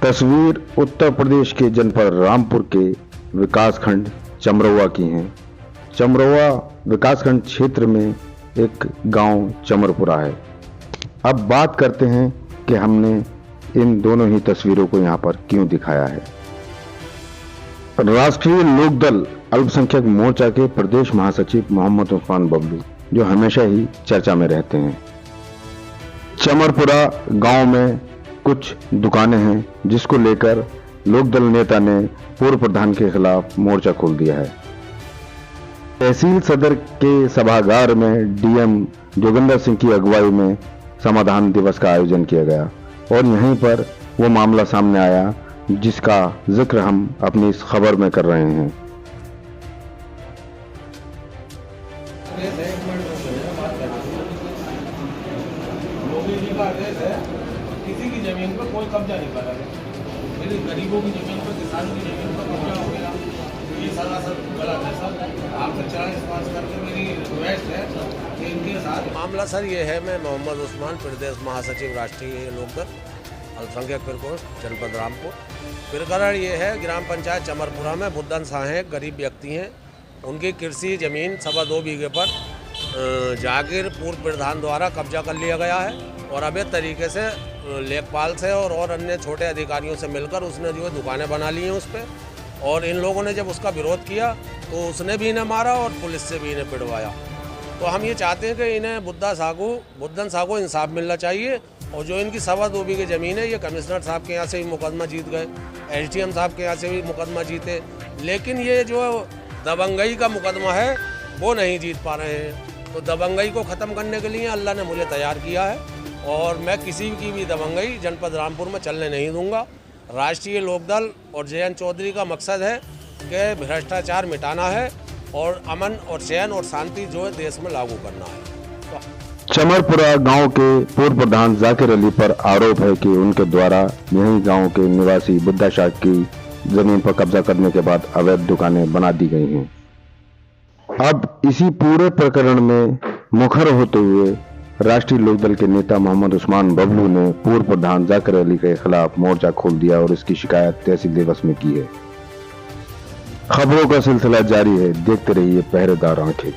तस्वीर उत्तर प्रदेश के जनपद रामपुर के विकासखंड चमरौआ की हैं। चमरौआ विकासखंड क्षेत्र में एक गांव चमरपुरा है। अब बात करते हैं कि हमने इन दोनों ही तस्वीरों को यहां पर क्यों दिखाया है। राष्ट्रीय लोकदल अल्पसंख्यक मोर्चा के प्रदेश महासचिव मोहम्मद उस्मान बबलू जो हमेशा ही चर्चा में रहते हैं। चमरपुरा गांव में कुछ दुकानें हैं जिसको लेकर लोकदल नेता ने पूर्व प्रधान के खिलाफ मोर्चा खोल दिया है। तहसील सदर के सभागार में डीएम जोगिंदर सिंह की अगुवाई में समाधान दिवस का आयोजन किया गया और यहीं पर वो मामला सामने आया जिसका जिक्र हम अपनी इस खबर में कर रहे हैं। किसी की जमीन पर कोई कब्जा नहीं कर रहा है। मेरे गरीबों की जमीन पर, किसानों की जमीन पर कब्जा हो गया, ये सरासर गलत है सर। आपसे चरण स्पर्श करके मेरी रिक्वेस्ट है कि इनके साथ मामला सर ये है, मैं मोहम्मद उस्मान प्रदेश महासचिव राष्ट्रीय लोकदल अल्पसंख्यक प्रकोष्ठ जनपद रामपुर। प्रकरण ये है, ग्राम पंचायत चमरपुरा में बुद्धन साहेब गरीब व्यक्ति हैं, उनकी कृषि जमीन 2.25 बीघे पर जागीर पूर्व प्रधान द्वारा कब्जा कर लिया गया है और अवैध तरीके से लेखपाल से और अन्य छोटे अधिकारियों से मिलकर उसने जो है दुकानें बना ली हैं उस पर। और इन लोगों ने जब उसका विरोध किया तो उसने भी इन्हें मारा और पुलिस से भी इन्हें पिटवाया। तो हम ये चाहते हैं कि इन्हें बुद्धन साहब को इंसाफ मिलना चाहिए। और जो इनकी 2.25 बीघे ज़मीन है, ये कमिश्नर साहब के यहाँ से भी मुकदमा जीत गए, एसडीएम साहब के यहाँ से भी मुकदमा जीते, लेकिन ये जो दबंगई का मुकदमा है वो नहीं जीत पा रहे हैं। तो दबंगई को ख़त्म करने के लिए अल्लाह ने मुझे तैयार किया है और मैं किसी की भी दबंगई जनपद रामपुर में चलने नहीं दूंगा। राष्ट्रीय लोकदल और जयंत चौधरी का मकसद है कि भ्रष्टाचार मिटाना है और अमन और चैन और शांति जो है देश में लागू करना है। चमरपुरा गांव के पूर्व प्रधान जाकिर अली पर आरोप है कि उनके द्वारा यही गांव के निवासी बुद्धा शाह की जमीन पर कब्जा करने के बाद अवैध दुकानें बना दी गई हैं। अब इसी पूरे प्रकरण में मुखर होते हुए राष्ट्रीय लोकदल के नेता मोहम्मद उस्मान बबलू ने पूर्व प्रधान जाकिर अली के खिलाफ मोर्चा खोल दिया और इसकी शिकायत तहसील दिवस में की है। खबरों का सिलसिला जारी है, देखते रहिए पहरेदार आंखें।